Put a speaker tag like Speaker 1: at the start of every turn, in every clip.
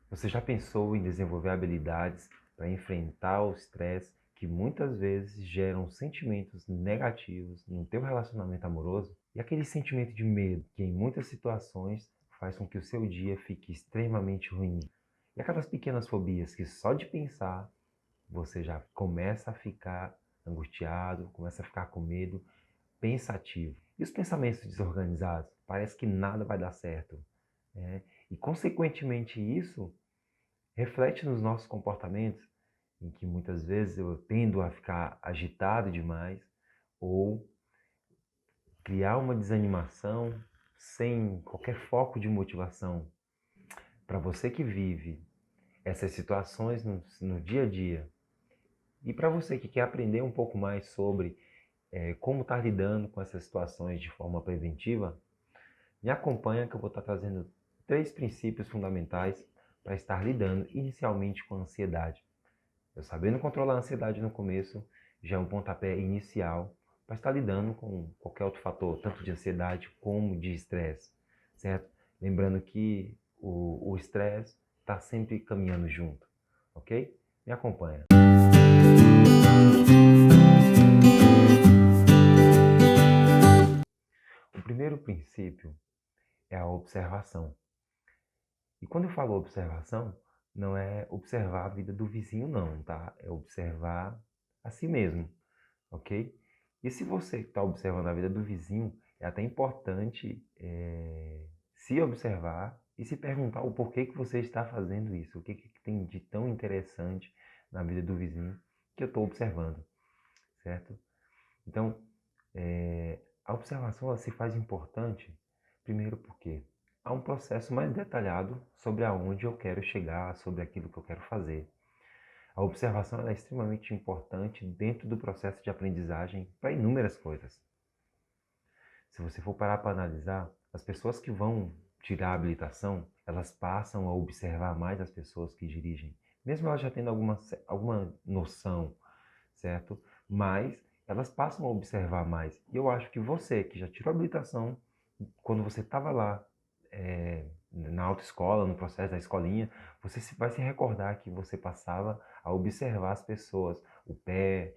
Speaker 1: Você já pensou em desenvolver habilidades para enfrentar o estresse que muitas vezes geram sentimentos negativos no teu relacionamento amoroso? E aquele sentimento de medo que em muitas situações faz com que o seu dia fique extremamente ruim. E aquelas pequenas fobias que só de pensar você já começa a ficar angustiado, começa a ficar com medo, pensativo. E os pensamentos desorganizados? Parece que nada vai dar certo, né? E consequentemente isso reflete nos nossos comportamentos, em que muitas vezes eu tendo a ficar agitado demais ou criar uma desanimação sem qualquer foco de motivação. Para você que vive essas situações no dia a dia e para você que quer aprender um pouco mais sobre como estar lidando com essas situações de forma preventiva, me acompanha que eu vou estar trazendo 3 princípios fundamentais para estar lidando inicialmente com a ansiedade. Eu sabendo controlar a ansiedade no começo já é um pontapé inicial para estar lidando com qualquer outro fator, tanto de ansiedade como de estresse, certo? Lembrando que o estresse está sempre caminhando junto, ok? Me acompanha. O primeiro princípio é a observação. E quando eu falo observação, não é observar a vida do vizinho não, tá? É observar a si mesmo, ok? E se você está observando a vida do vizinho, é até importante se observar e se perguntar o porquê que você está fazendo isso, o que, que tem de tão interessante na vida do vizinho que eu estou observando, certo? Então, a observação ela se faz importante, primeiro porque há um processo mais detalhado sobre aonde eu quero chegar, sobre aquilo que eu quero fazer. A observação ela é extremamente importante dentro do processo de aprendizagem para inúmeras coisas. Se você for parar para analisar, as pessoas que vão tirar a habilitação, elas passam a observar mais as pessoas que dirigem, mesmo elas já tendo alguma noção, certo? Mas elas passam a observar mais. E eu acho que você que já tirou a habilitação, quando você estava lá na autoescola, no processo da escolinha, você vai se recordar que você passava a observar as pessoas, o pé,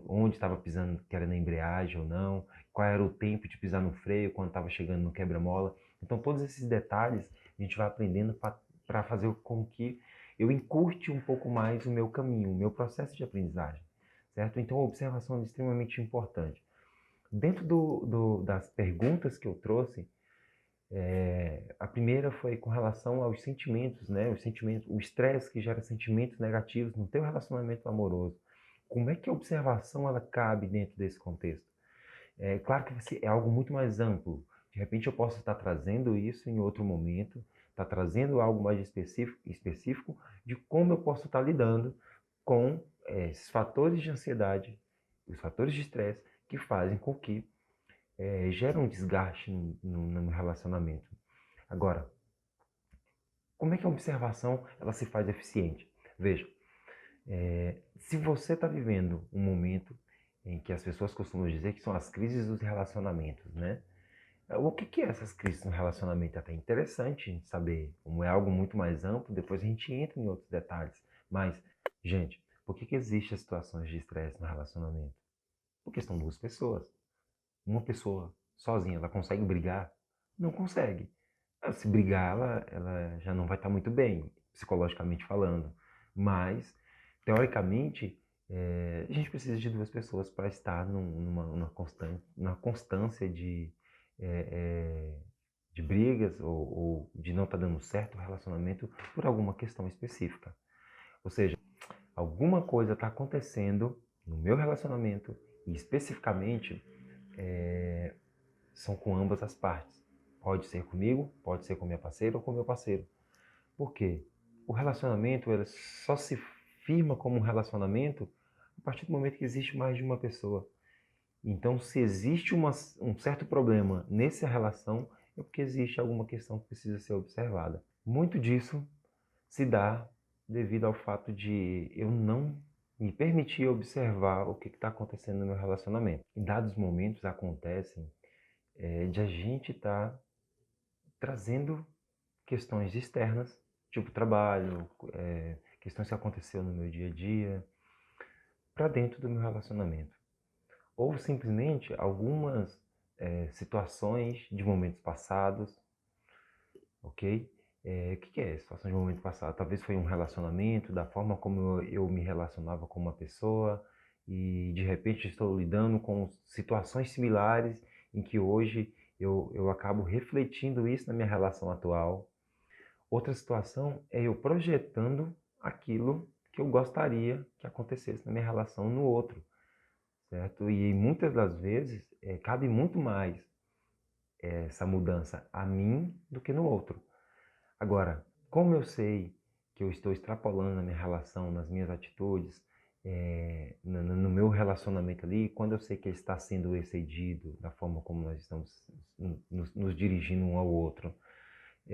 Speaker 1: onde estava pisando, que era na embreagem ou não, qual era o tempo de pisar no freio, quando estava chegando no quebra-mola. Então, todos esses detalhes a gente vai aprendendo para fazer com que eu encurte um pouco mais o meu caminho, o meu processo de aprendizagem, certo? Então, a observação é extremamente importante. Dentro das perguntas que eu trouxe, a primeira foi com relação aos sentimentos, né? Os sentimentos, o estresse que gera sentimentos negativos no teu relacionamento amoroso. Como é que a observação ela cabe dentro desse contexto? É claro que é algo muito mais amplo. De repente eu posso estar trazendo isso em outro momento, estar trazendo algo mais específico de como eu posso estar lidando com esses fatores de ansiedade, os fatores de estresse que fazem com que gera um desgaste no relacionamento. Agora, como é que a observação ela se faz eficiente? Veja, se você está vivendo um momento em que as pessoas costumam dizer que são as crises dos relacionamentos, né? O que é essas crises no relacionamento? É até interessante saber, como é algo muito mais amplo, depois a gente entra em outros detalhes. Mas, gente, por que existem as situações de estresse no relacionamento? Porque são duas pessoas. Uma pessoa sozinha, ela consegue brigar? Não consegue. Se brigar, ela já não vai estar muito bem, psicologicamente falando. Mas, teoricamente, a gente precisa de duas pessoas para estar numa constância de brigas ou de não estar dando certo o relacionamento por alguma questão específica. Ou seja, alguma coisa está acontecendo no meu relacionamento e especificamente são com ambas as partes. Pode ser comigo, pode ser com minha parceira ou com meu parceiro. Por quê? O relacionamento ele só se firma como um relacionamento a partir do momento que existe mais de uma pessoa. Então, se existe um certo problema nessa relação, é porque existe alguma questão que precisa ser observada. Muito disso se dá devido ao fato de eu não me permitir observar o que está acontecendo no meu relacionamento. Em dados momentos acontecem de a gente estar trazendo questões externas tipo trabalho, questões que aconteceram no meu dia a dia, para dentro do meu relacionamento. Ou simplesmente algumas situações de momentos passados, ok? O que é situação de momento passado? Talvez foi um relacionamento, da forma como eu me relacionava com uma pessoa e de repente estou lidando com situações similares em que hoje eu acabo refletindo isso na minha relação atual. Outra situação é eu projetando aquilo que eu gostaria que acontecesse na minha relação no outro, certo? E muitas das vezes cabe muito mais essa mudança a mim do que no outro. Agora, como eu sei que eu estou extrapolando na minha relação, nas minhas atitudes, no meu relacionamento ali, quando eu sei que ele está sendo excedido da forma como nós estamos nos dirigindo um ao outro,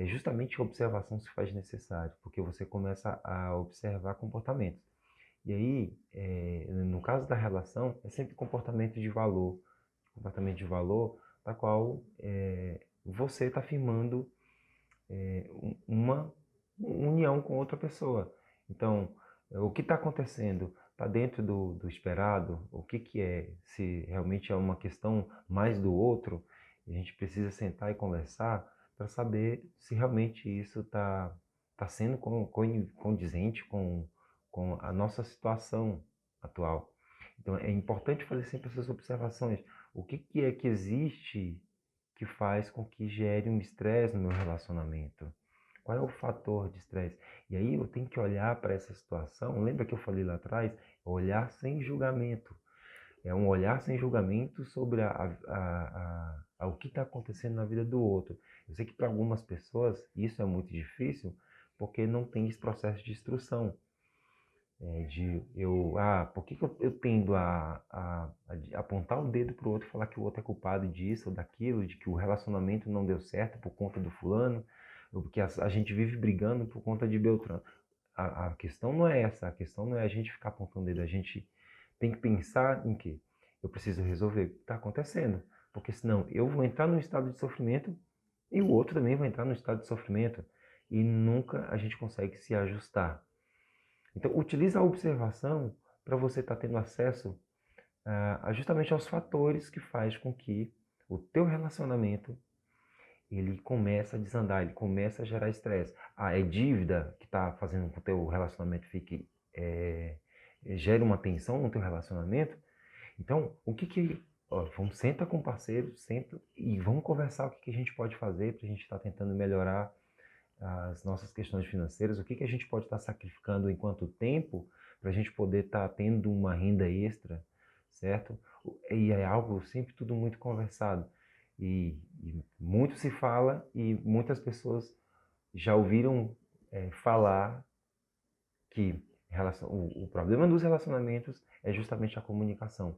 Speaker 1: justamente a observação se faz necessário, porque você começa a observar comportamentos. E aí, no caso da relação, é sempre comportamento de valor da qual você está firmando uma união com outra pessoa. Então, o que está acontecendo? Está dentro do esperado? O que é? Se realmente é uma questão mais do outro, a gente precisa sentar e conversar para saber se realmente isso tá sendo condizente com a nossa situação atual. Então, é importante fazer sempre essas observações. O que é que existe que faz com que gere um estresse no meu relacionamento? Qual é o fator de estresse? E aí eu tenho que olhar para essa situação. Lembra que eu falei lá atrás? Olhar sem julgamento. É um olhar sem julgamento sobre o que está acontecendo na vida do outro. Eu sei que para algumas pessoas isso é muito difícil porque não tem esse processo de instrução. Por que eu tendo a apontar o dedo para o outro e falar que o outro é culpado disso ou daquilo, de que o relacionamento não deu certo por conta do fulano, ou porque a gente vive brigando por conta de Beltrano. A questão não é essa, a questão não é a gente ficar apontando o dedo, a gente tem que pensar em que eu preciso resolver o que está acontecendo, porque senão eu vou entrar num estado de sofrimento e o outro também vai entrar num estado de sofrimento e nunca a gente consegue se ajustar. Então, utiliza a observação para você estar tendo acesso justamente aos fatores que faz com que o teu relacionamento ele começa a desandar, ele começa a gerar estresse. É dívida que está fazendo com que o teu relacionamento gere uma tensão no teu relacionamento. Então, vamos, senta com o parceiro, senta e vamos conversar o que a gente pode fazer para a gente estar tentando melhorar as nossas questões financeiras, o que a gente pode estar sacrificando enquanto tempo para a gente poder estar tendo uma renda extra, certo? E é algo sempre tudo muito conversado. E muito se fala e muitas pessoas já ouviram falar que o problema dos relacionamentos é justamente a comunicação.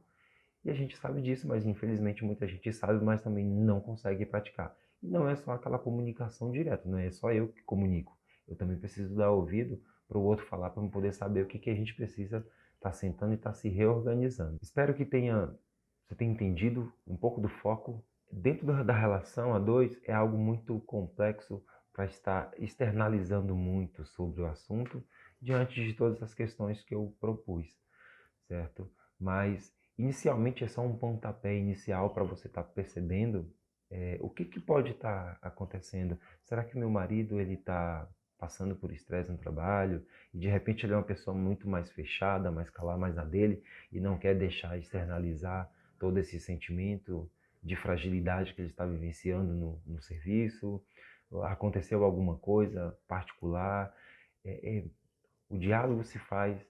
Speaker 1: E a gente sabe disso, mas infelizmente muita gente sabe, mas também não consegue praticar. E não é só aquela comunicação direta, não é só eu que comunico. Eu também preciso dar ouvido para o outro falar para eu poder saber o que a gente precisa estar sentando e estar se reorganizando. Espero que você tenha entendido um pouco do foco. Dentro da relação a dois é algo muito complexo para estar externalizando muito sobre o assunto diante de todas as questões que eu propus, certo? Mas inicialmente é só um pontapé inicial para você estar percebendo o que pode estar acontecendo. Será que meu marido ele está passando por estresse no trabalho e de repente ele é uma pessoa muito mais fechada, mais calada, mais na dele e não quer deixar externalizar todo esse sentimento de fragilidade que ele está vivenciando no serviço? Aconteceu alguma coisa particular? O diálogo se faz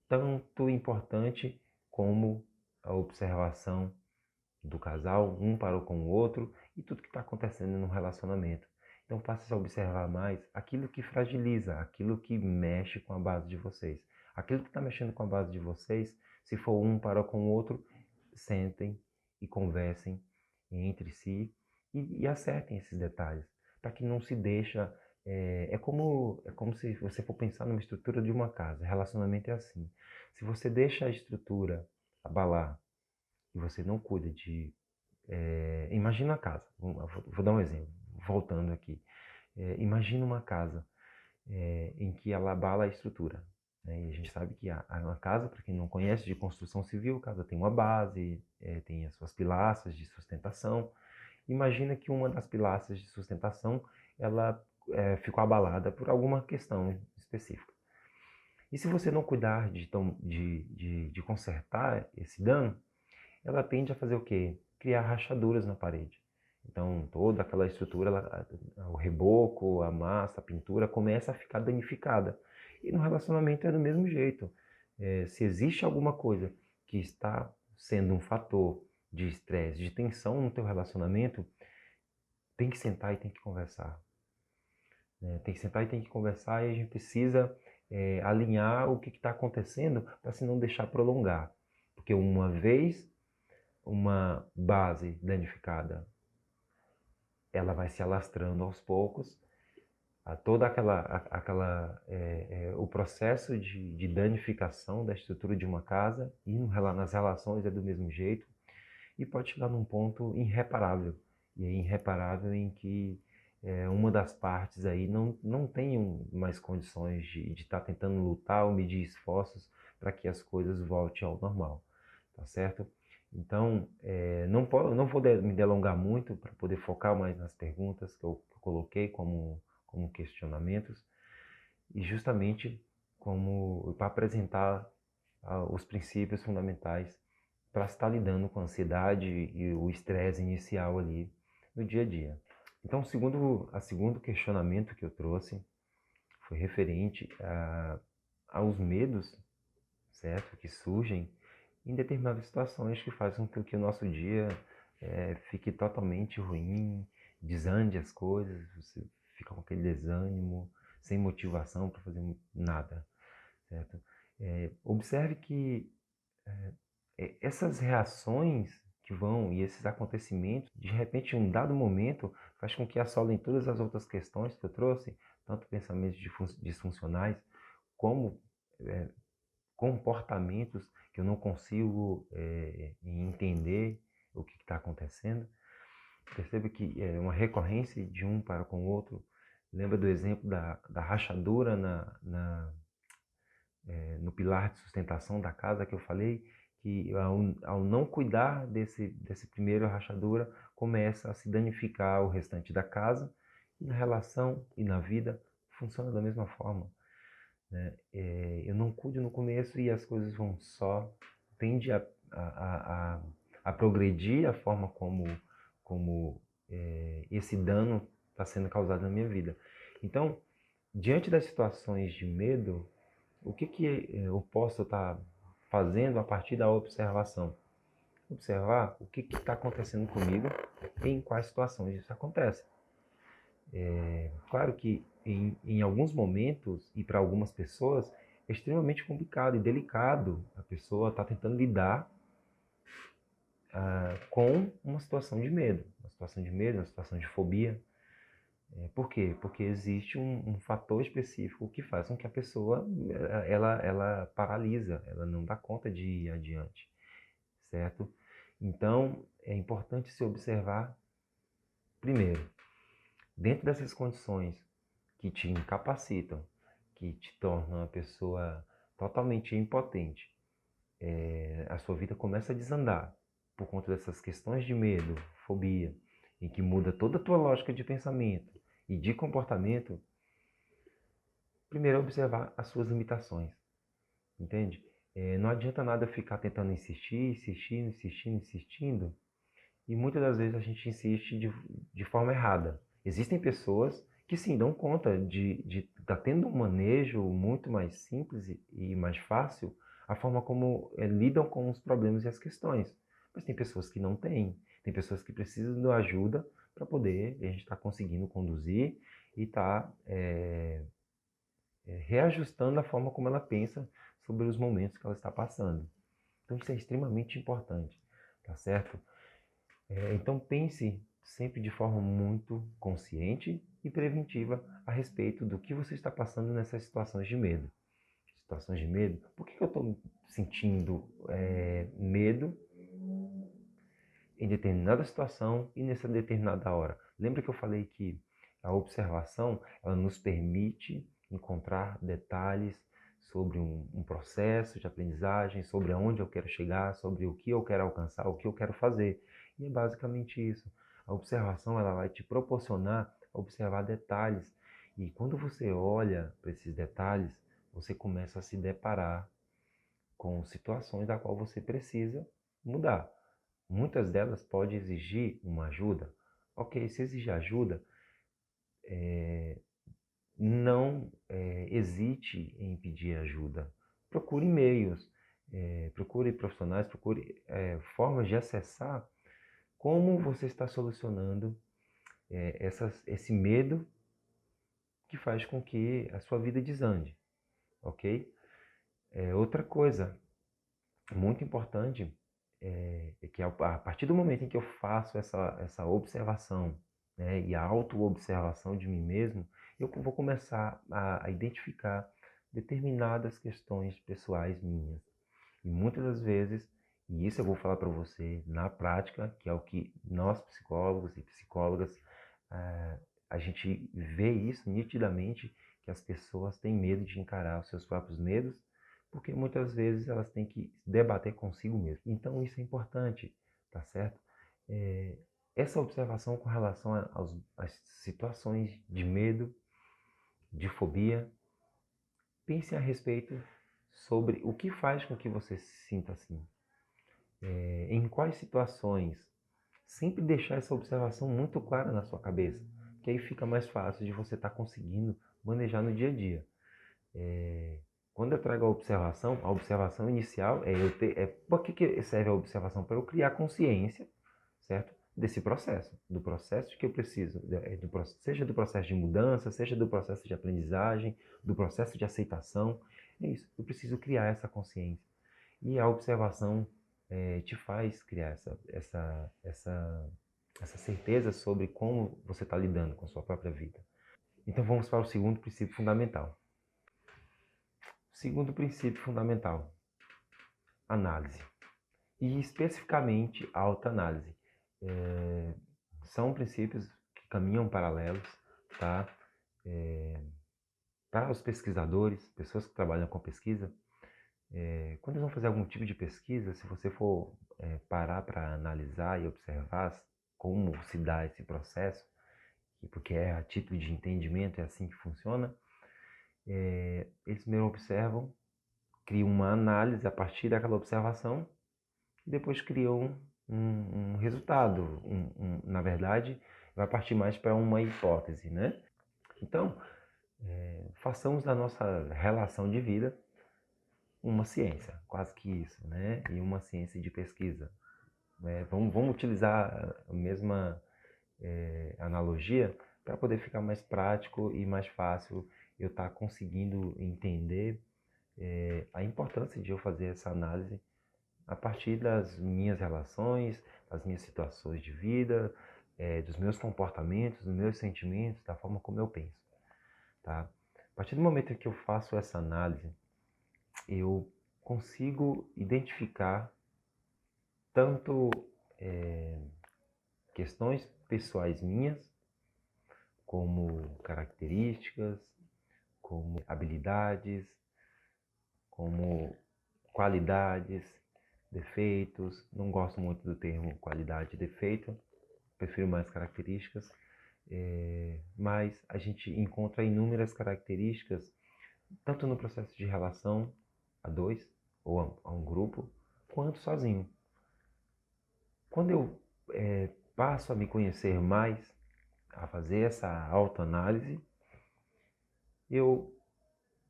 Speaker 1: tanto importante como a observação do casal, um para com o outro e tudo que está acontecendo no relacionamento. Então passe a observar mais aquilo que fragiliza, aquilo que mexe com a base de vocês. Aquilo que está mexendo com a base de vocês, se for um para com o outro, sentem e conversem entre si e acertem esses detalhes, para que não se deixa. É como se você for pensar numa estrutura de uma casa. Relacionamento é assim. Se você deixa a estrutura abalar e você não cuida de. Imagina a casa. Vou dar um exemplo, voltando aqui. Imagina uma casa em que ela abala a estrutura, né? E a gente sabe que uma casa, para quem não conhece de construção civil, a casa tem uma base, tem as suas pilastras de sustentação. Imagina que uma das pilastras de sustentação ela ficou abalada por alguma questão específica. E se você não cuidar de consertar esse dano, ela tende a fazer o quê? Criar rachaduras na parede. Então, toda aquela estrutura, o reboco, a massa, a pintura, começa a ficar danificada. E no relacionamento é do mesmo jeito. Se existe alguma coisa que está sendo um fator de estresse, de tensão no teu relacionamento, tem que sentar e tem que conversar. Né? Tem que sentar e tem que conversar, e a gente precisa alinhar o que está acontecendo para se não deixar prolongar. Porque uma vez uma base danificada, ela vai se alastrando aos poucos, toda o processo de danificação da estrutura de uma casa, e nas relações é do mesmo jeito, e pode chegar num ponto irreparável. E é irreparável em que uma das partes aí não tem mais condições de estar tentando lutar ou medir esforços para que as coisas voltem ao normal, tá certo? Então, não vou me delongar muito para poder focar mais nas perguntas que eu coloquei como questionamentos, e justamente para apresentar os princípios fundamentais para estar lidando com a ansiedade e o estresse inicial ali no dia a dia. Então, o segundo questionamento que eu trouxe foi referente aos medos, certo, que surgem em determinadas situações que fazem com que o nosso dia fique totalmente ruim, desande as coisas, você fica com aquele desânimo, sem motivação para fazer nada, certo? Observe que essas reações que vão e esses acontecimentos, de repente, em um dado momento, faz com que assolem todas as outras questões que eu trouxe, tanto pensamentos disfuncionais, como comportamentos que eu não consigo entender o que está acontecendo. Perceba que é uma recorrência de um para com o outro. Lembra do exemplo da rachadura no pilar de sustentação da casa que eu falei? Que ao não cuidar desse primeiro rachadura, começa a se danificar o restante da casa, e na relação e na vida funciona da mesma forma. Né? Eu não cuido no começo e as coisas vão tende a progredir a forma como esse dano está sendo causado na minha vida. Então, diante das situações de medo, o que eu posso estar fazendo a partir da observação? Observar o que está acontecendo comigo e em quais situações isso acontece. Claro que em alguns momentos e para algumas pessoas é extremamente complicado e delicado a pessoa estar tentando lidar com uma situação de medo, uma situação de fobia. Por quê? Porque existe um fator específico que faz com que a pessoa ela paralisa, ela não dá conta de ir adiante, certo? Então é importante se observar primeiro, dentro dessas condições que te incapacitam, que te tornam uma pessoa totalmente impotente, a sua vida começa a desandar por conta dessas questões de medo, fobia, em que muda toda a tua lógica de pensamento e de comportamento. Primeiro, observar as suas limitações, entende? Não adianta nada ficar tentando insistindo, e muitas das vezes a gente insiste de forma errada. Existem pessoas que sim dão conta de estar tendo um manejo muito mais simples e mais fácil a forma como lidam com os problemas e as questões. Mas tem pessoas que não têm. Tem pessoas que precisam de ajuda para poder a gente estar conseguindo conduzir e estar reajustando a forma como ela pensa sobre os momentos que ela está passando. Então isso é extremamente importante, tá certo? Então pense sempre de forma muito consciente e preventiva a respeito do que você está passando nessas situações de medo. Situações de medo? Por que eu estou sentindo medo em determinada situação e nessa determinada hora? Lembra que eu falei que a observação ela nos permite encontrar detalhes sobre um processo de aprendizagem, sobre aonde eu quero chegar, sobre o que eu quero alcançar, o que eu quero fazer. E é basicamente isso. A observação ela vai te proporcionar observar detalhes. E quando você olha para esses detalhes, você começa a se deparar com situações da qual você precisa mudar. Muitas delas podem exigir uma ajuda. Ok, se exigir ajuda, não hesite em pedir ajuda. Procure meios, procure profissionais, procure formas de acessar como você está solucionando esse medo que faz com que a sua vida desande, ok? Outra coisa muito importante é que a partir do momento em que eu faço essa observação, né, e a auto-observação de mim mesmo, eu vou começar a identificar determinadas questões pessoais minhas. E muitas das vezes, e isso eu vou falar para você na prática, que é o que nós psicólogos e psicólogas, a gente vê isso nitidamente, que as pessoas têm medo de encarar os seus próprios medos, porque muitas vezes elas têm que debater consigo mesmo. Então isso é importante, tá certo? Essa observação com relação às situações de medo, de fobia, pense a respeito sobre o que faz com que você se sinta assim. Em quais situações. Sempre deixar essa observação muito clara na sua cabeça, que aí fica mais fácil de você estar conseguindo manejar no dia a dia. Quando eu trago a observação inicial por que serve a observação? Para eu criar consciência, certo? Desse processo, do processo que eu preciso, seja do processo de mudança, seja do processo de aprendizagem, do processo de aceitação. É isso, eu preciso criar essa consciência. E a observação te faz criar essa certeza sobre como você está lidando com a sua própria vida. Então vamos para o segundo princípio fundamental. Segundo princípio fundamental, análise. E especificamente a autoanálise. São princípios que caminham paralelos, tá? Para os pesquisadores, pessoas que trabalham com pesquisa, quando eles vão fazer algum tipo de pesquisa, se você for parar para analisar e observar como se dá esse processo, porque é a título de entendimento, é assim que funciona, eles primeiro observam, criam uma análise a partir daquela observação e depois criam um resultado. Na verdade, vai partir mais para uma hipótese, né? Então, façamos da nossa relação de vida uma ciência, quase que isso, né? E uma ciência de pesquisa. Vamos utilizar a mesma analogia para poder ficar mais prático e mais fácil eu estar conseguindo entender a importância de eu fazer essa análise a partir das minhas relações, das minhas situações de vida, dos meus comportamentos, dos meus sentimentos, da forma como eu penso. Tá? A partir do momento em que eu faço essa análise, eu consigo identificar tanto questões pessoais minhas, como características, como habilidades, como qualidades, defeitos. Não gosto muito do termo qualidade e defeito, prefiro mais características. Mas a gente encontra inúmeras características, tanto no processo de relação a dois ou a um grupo, quanto sozinho. Quando eu passo a me conhecer mais, a fazer essa autoanálise, eu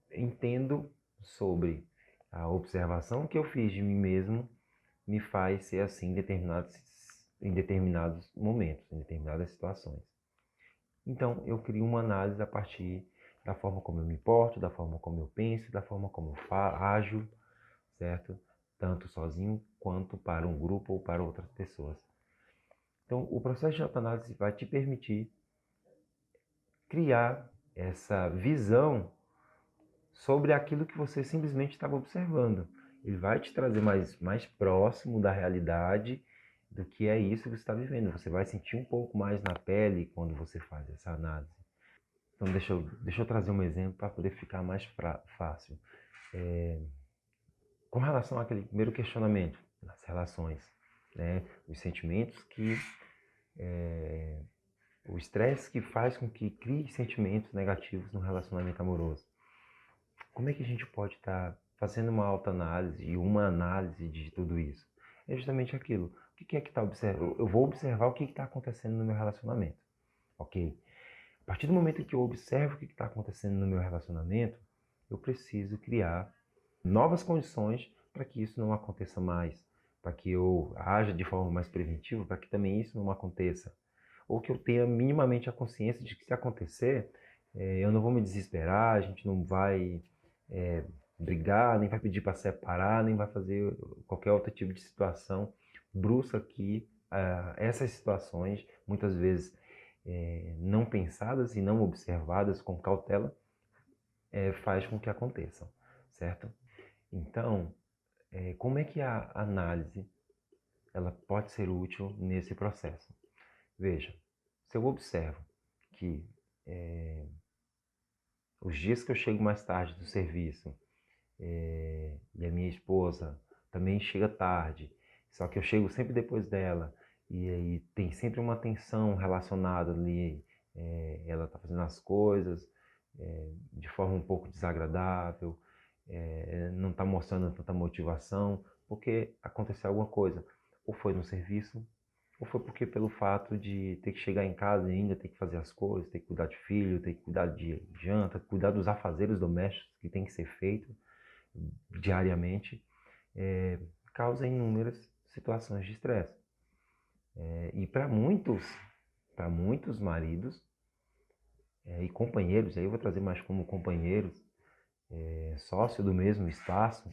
Speaker 1: entendo sobre a observação que eu fiz de mim mesmo me faz ser assim em determinados momentos, em determinadas situações. Então, eu crio uma análise a partir da forma como eu me porto, da forma como eu penso, da forma como eu ajo, certo? Tanto sozinho quanto para um grupo ou para outras pessoas. Então, o processo de autoanálise vai te permitir criar essa visão sobre aquilo que você simplesmente estava observando. Ele vai te trazer mais próximo da realidade do que é isso que você está vivendo. Você vai sentir um pouco mais na pele quando você faz essa análise. Então, deixa eu trazer um exemplo para poder ficar mais fácil. Com relação àquele primeiro questionamento, nas relações, né? Os sentimentos que... o estresse que faz com que crie sentimentos negativos no relacionamento amoroso. Como é que a gente pode estar fazendo uma autoanálise e uma análise de tudo isso? É justamente aquilo. O que é que está observando? Eu vou observar o que está acontecendo no meu relacionamento. Ok? A partir do momento que eu observo o que está acontecendo no meu relacionamento, eu preciso criar novas condições para que isso não aconteça mais, para que eu haja de forma mais preventiva, para que também isso não aconteça. Ou que eu tenha minimamente a consciência de que se acontecer, eu não vou me desesperar, a gente não vai brigar, nem vai pedir para separar, nem vai fazer qualquer outro tipo de situação brusca que essas situações, muitas vezes não pensadas e não observadas com cautela, faz com que aconteçam, certo? Então, como é que a análise ela pode ser útil nesse processo? Veja, se eu observo que os dias que eu chego mais tarde do serviço e a minha esposa também chega tarde, só que eu chego sempre depois dela, e aí tem sempre uma tensão relacionada ali, ela está fazendo as coisas de forma um pouco desagradável, não está mostrando tanta motivação, porque aconteceu alguma coisa, ou foi no serviço, ou foi porque pelo fato de ter que chegar em casa e ainda ter que fazer as coisas, ter que cuidar de filho, ter que cuidar de janta, cuidar dos afazeres domésticos que tem que ser feito diariamente, causa inúmeras situações de estresse. E para muitos maridos e companheiros, aí eu vou trazer mais como companheiros, sócio do mesmo espaço,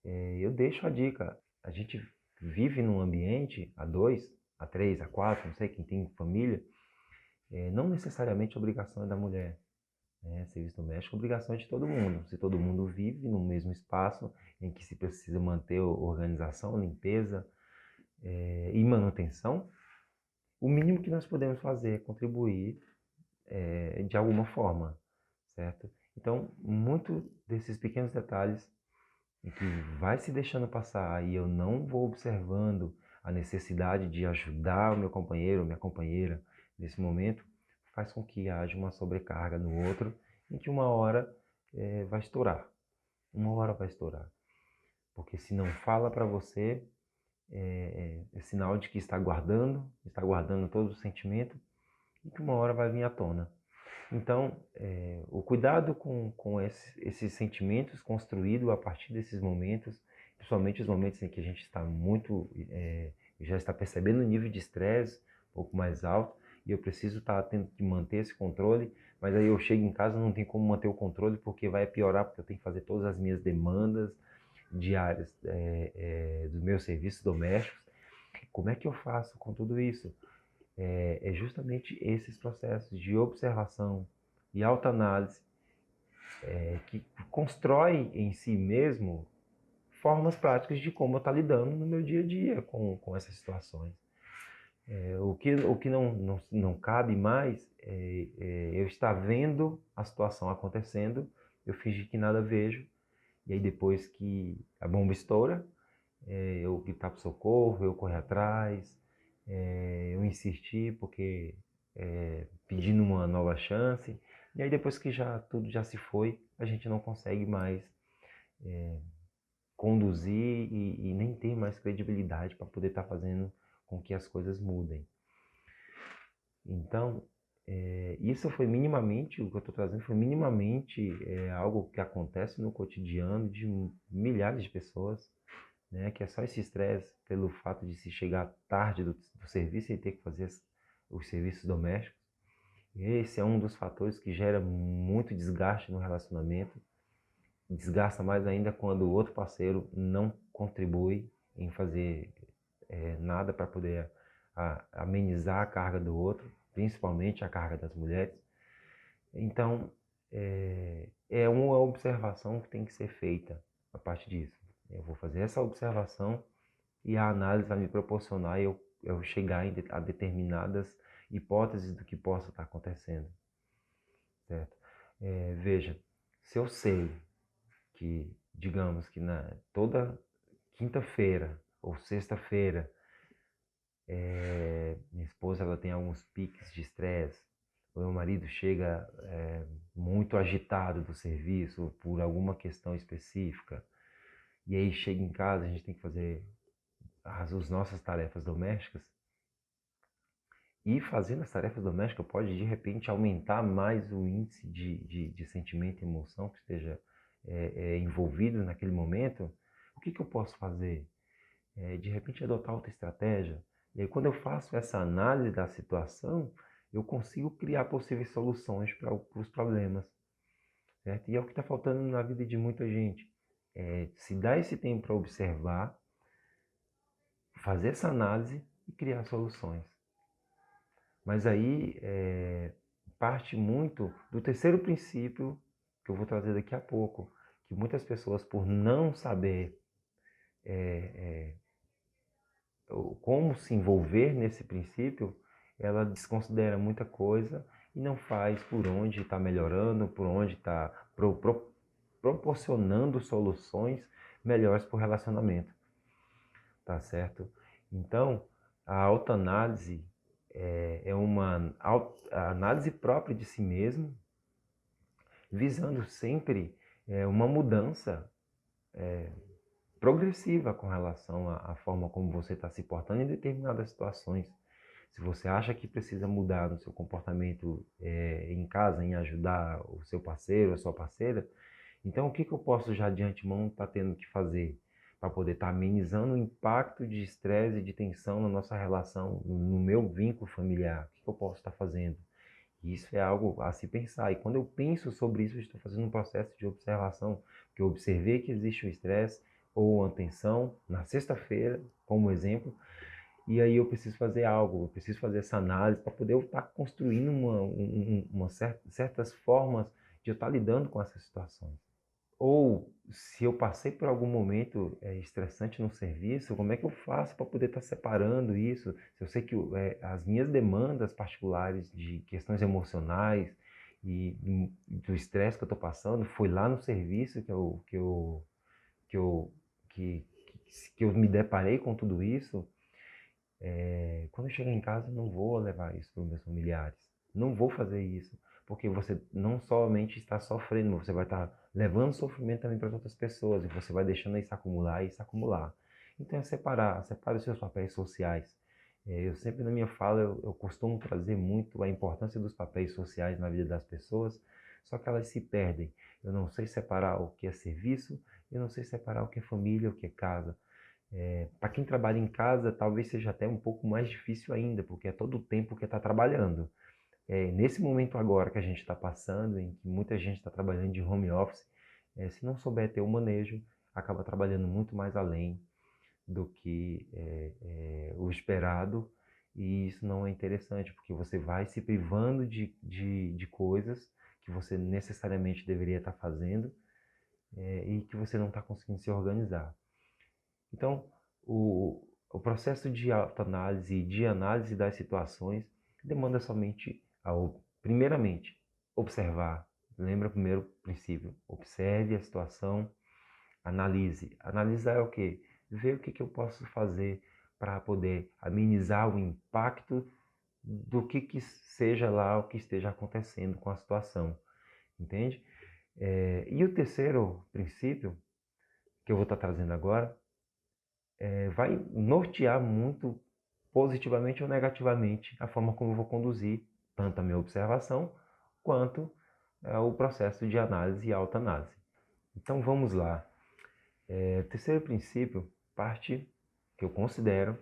Speaker 1: eu deixo a dica. A gente vive num ambiente a dois, a três, a quatro, não sei quem tem família, não necessariamente a obrigação é da mulher. Serviço doméstico é obrigação de todo mundo. Se todo mundo vive no mesmo espaço em que se precisa manter organização, limpeza e manutenção, o mínimo que nós podemos fazer é contribuir de alguma forma, certo? Então, muito desses pequenos detalhes em que vai se deixando passar e eu não vou observando a necessidade de ajudar o meu companheiro ou minha companheira nesse momento, faz com que haja uma sobrecarga no outro, em que uma hora vai estourar. Uma hora vai estourar. Porque se não fala para você, é sinal de que está guardando todo o sentimento, e que uma hora vai vir à tona. Então, o cuidado com esses sentimentos construídos a partir desses momentos, principalmente os momentos em que a gente está já está percebendo o nível de estresse um pouco mais alto, e eu preciso estar tendo que manter esse controle, mas aí eu chego em casa, não tem como manter o controle, porque vai piorar, porque eu tenho que fazer todas as minhas demandas diárias dos meus serviços domésticos. Como é que eu faço com tudo isso? É justamente esses processos de observação e autoanálise que constrói em si mesmo formas práticas de como eu estou lidando no meu dia a dia com essas situações. O que não cabe mais eu estar vendo a situação acontecendo, eu fingir que nada vejo, e aí depois que a bomba estoura, eu gritar para socorro, eu correr atrás, eu insistir porque pedindo uma nova chance, e aí depois que tudo já se foi, a gente não consegue mais conduzir e nem ter mais credibilidade para poder estar fazendo com que as coisas mudem. Então, isso foi minimamente, o que eu estou trazendo foi minimamente algo que acontece no cotidiano de milhares de pessoas, né, que é só esse estresse pelo fato de se chegar tarde do serviço e ter que fazer os serviços domésticos. Esse é um dos fatores que gera muito desgaste no relacionamento. Desgasta mais ainda quando o outro parceiro não contribui em fazer nada para poder amenizar a carga do outro, principalmente a carga das mulheres. Então, é uma observação que tem que ser feita a partir disso. Eu vou fazer essa observação e a análise vai me proporcionar eu chegar a determinadas hipóteses do que possa estar acontecendo. certo? Veja, se eu sei que, digamos que toda quinta-feira ou sexta-feira, minha esposa ela tem alguns piques de estresse, o meu marido chega muito agitado do serviço por alguma questão específica, e aí chega em casa, a gente tem que fazer as nossas tarefas domésticas, e fazendo as tarefas domésticas pode de repente aumentar mais o índice de sentimento e emoção que esteja envolvido naquele momento. O que eu posso fazer? De repente adotar outra estratégia. E aí quando eu faço essa análise da situação, eu consigo criar possíveis soluções para os problemas, certo? E é o que está faltando na vida de muita gente. Se dar esse tempo para observar, fazer essa análise e criar soluções. Mas aí parte muito do terceiro princípio que eu vou trazer daqui a pouco, que muitas pessoas, por não saber como se envolver nesse princípio, ela desconsidera muita coisa e não faz por onde está melhorando, por onde está proporcionando soluções melhores para o relacionamento, tá certo? Então, a autoanálise é uma análise própria de si mesmo, visando sempre uma mudança progressiva com relação à forma como você está se portando em determinadas situações. Se você acha que precisa mudar no seu comportamento em casa, em ajudar o seu parceiro, a sua parceira, então o que eu posso já de antemão estar tendo que fazer para poder estar amenizando o impacto de estresse e de tensão na nossa relação, no meu vínculo familiar? O que eu posso estar fazendo? Isso é algo a se pensar. E quando eu penso sobre isso, eu estou fazendo um processo de observação, que eu observei que existe um estresse ou uma tensão na sexta-feira, como exemplo, e aí eu preciso fazer algo, eu preciso fazer essa análise para poder eu estar construindo certas formas de eu estar lidando com essas situações. Ou se eu passei por algum momento estressante no serviço, como é que eu faço para poder estar separando isso? Se eu sei que as minhas demandas particulares de questões emocionais e do estresse que eu estou passando foi lá no serviço que eu, que, que eu me deparei com tudo isso. Quando eu chegar em casa, eu não vou levar isso para os meus familiares. Não vou fazer isso. Porque você não somente está sofrendo, você vai estar levando sofrimento também para as outras pessoas. E você vai deixando isso acumular e isso acumular. Então é separe os seus papéis sociais. Eu sempre na minha fala, eu costumo trazer muito a importância dos papéis sociais na vida das pessoas, só que elas se perdem. Eu não sei separar o que é serviço, eu não sei separar o que é família, o que é casa. Para quem trabalha em casa, talvez seja até um pouco mais difícil ainda, porque é todo o tempo que está trabalhando. Nesse momento agora que a gente está passando, em que muita gente está trabalhando de home office, se não souber ter o manejo, acaba trabalhando muito mais além do que o esperado, e isso não é interessante, porque você vai se privando de coisas que você necessariamente deveria estar fazendo e que você não está conseguindo se organizar. Então, o processo de autoanálise e de análise das situações demanda somente, primeiramente, observar. Lembra o primeiro princípio? Observe a situação, analise. Analisar é o quê? Ver o que eu posso fazer para poder amenizar o impacto do que seja lá o que esteja acontecendo com a situação. Entende? E o terceiro princípio, que eu vou estar trazendo agora, vai nortear muito positivamente ou negativamente a forma como eu vou conduzir tanto a minha observação quanto o processo de análise e autoanálise. Então vamos lá. O terceiro princípio, parte que eu considero,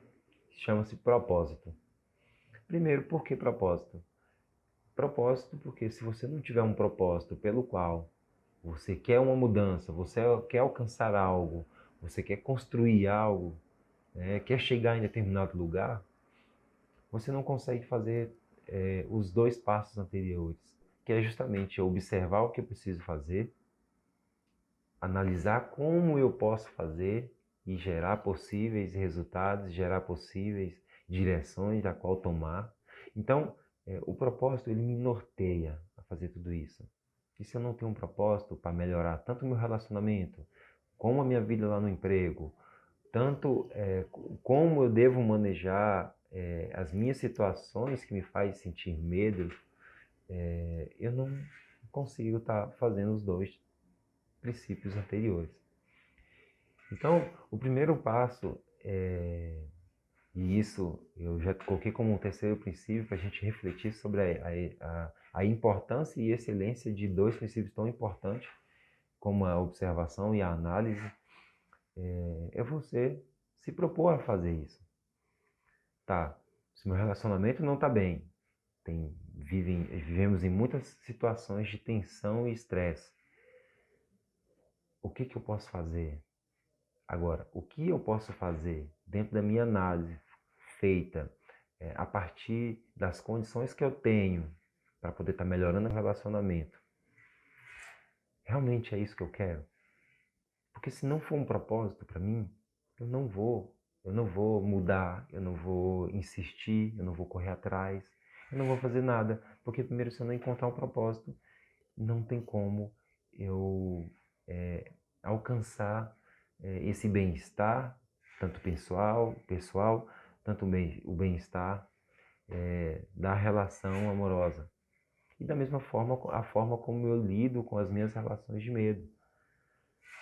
Speaker 1: chama-se propósito. Primeiro, por que propósito? Propósito porque se você não tiver um propósito pelo qual você quer uma mudança, você quer alcançar algo, você quer construir algo, quer chegar em determinado lugar, você não consegue fazer os dois passos anteriores, que é justamente observar o que eu preciso fazer, analisar como eu posso fazer e gerar possíveis resultados, gerar possíveis direções a qual tomar. Então, o propósito ele me norteia fazer tudo isso? E se eu não tenho um propósito para melhorar tanto o meu relacionamento, como a minha vida lá no emprego, tanto como eu devo manejar as minhas situações que me fazem sentir medo, eu não consigo estar fazendo os dois princípios anteriores. Então, o primeiro passo, e isso eu já coloquei como um terceiro princípio para a gente refletir sobre a importância e excelência de dois princípios tão importantes como a observação e a análise, é você se propor a fazer isso. Tá, se meu relacionamento não está bem, vivemos em muitas situações de tensão e estresse. O que eu posso fazer? Agora, o que eu posso fazer dentro da minha análise feita a partir das condições que eu tenho para poder estar melhorando o relacionamento? Realmente é isso que eu quero? Porque se não for um propósito para mim, eu não vou mudar, eu não vou insistir, eu não vou correr atrás, eu não vou fazer nada. Porque primeiro, se eu não encontrar um propósito, não tem como eu alcançar esse bem-estar, tanto pessoal, tanto o bem-estar da relação amorosa. E da mesma forma, a forma como eu lido com as minhas relações de medo.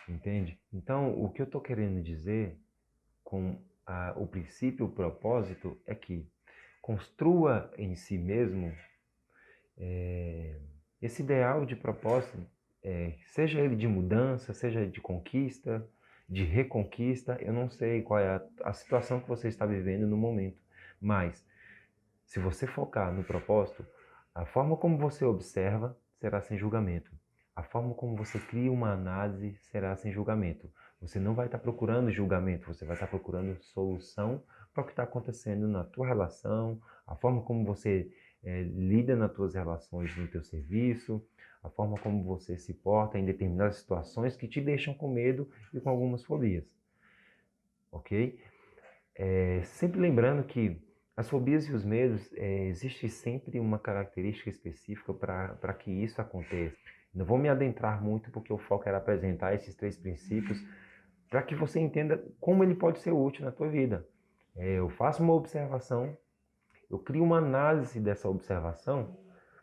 Speaker 1: Entende? Então, o que eu estou querendo dizer com o princípio, o propósito, é que construa em si mesmo esse ideal de propósito, seja ele de mudança, seja de conquista, de reconquista. Eu não sei qual é a situação que você está vivendo no momento, mas se você focar no propósito, a forma como você observa será sem julgamento. A forma como você cria uma análise será sem julgamento. Você não vai estar procurando julgamento, você vai estar procurando solução para o que está acontecendo na tua relação, a forma como você lida nas tuas relações no teu serviço, a forma como você se porta em determinadas situações que te deixam com medo e com algumas fobias. Ok? Sempre lembrando que as fobias e os medos, existe sempre uma característica específica para que isso aconteça. Não vou me adentrar muito porque o foco era apresentar esses 3 princípios para que você entenda como ele pode ser útil na tua vida. Eu faço uma observação, eu crio uma análise dessa observação,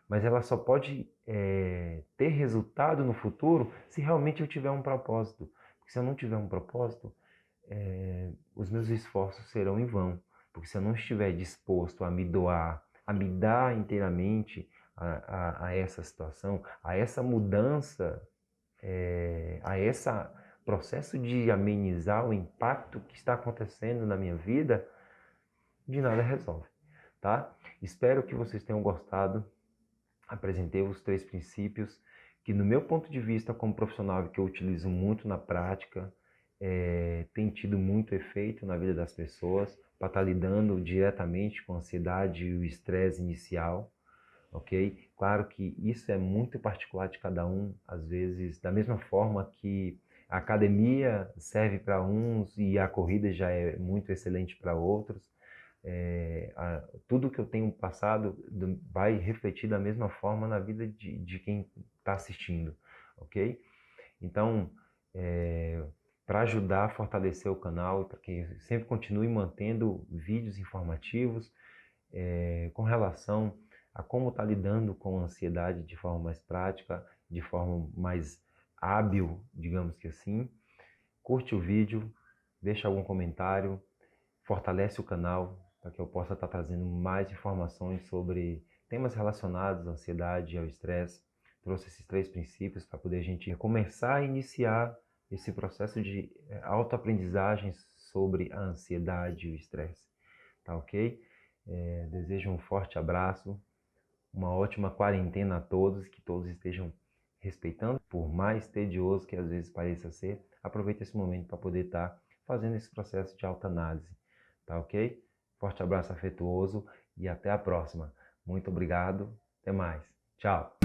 Speaker 1: mas ela só pode ter resultado no futuro se realmente eu tiver um propósito. Porque se eu não tiver um propósito, os meus esforços serão em vão. Porque se eu não estiver disposto a me doar, a me dar inteiramente a essa situação, a essa mudança, a esse processo de amenizar o impacto que está acontecendo na minha vida, de nada resolve, tá? Espero que vocês tenham gostado. Apresentei os 3 princípios que, no meu ponto de vista como profissional, que eu utilizo muito na prática, tem tido muito efeito na vida das pessoas, para estar lidando diretamente com a ansiedade e o estresse inicial, ok? Claro que isso é muito particular de cada um, às vezes, da mesma forma que a academia serve para uns e a corrida já é muito excelente para outros. Tudo que eu tenho passado vai refletir da mesma forma na vida de quem está assistindo, ok? Então, para ajudar a fortalecer o canal, para que eu sempre continue mantendo vídeos informativos com relação a como está lidando com a ansiedade de forma mais prática, de forma mais hábil, digamos que assim. Curte o vídeo, deixa algum comentário, fortalece o canal para que eu possa estar trazendo mais informações sobre temas relacionados à ansiedade e ao estresse. Trouxe esses 3 princípios para poder a gente começar a iniciar esse processo de autoaprendizagem sobre a ansiedade e o estresse. Tá ok? Desejo um forte abraço, uma ótima quarentena a todos, que todos estejam respeitando, por mais tedioso que às vezes pareça ser. Aproveita esse momento para poder estar fazendo esse processo de autoanálise. Tá ok? Forte abraço afetuoso e até a próxima. Muito obrigado. Até mais. Tchau.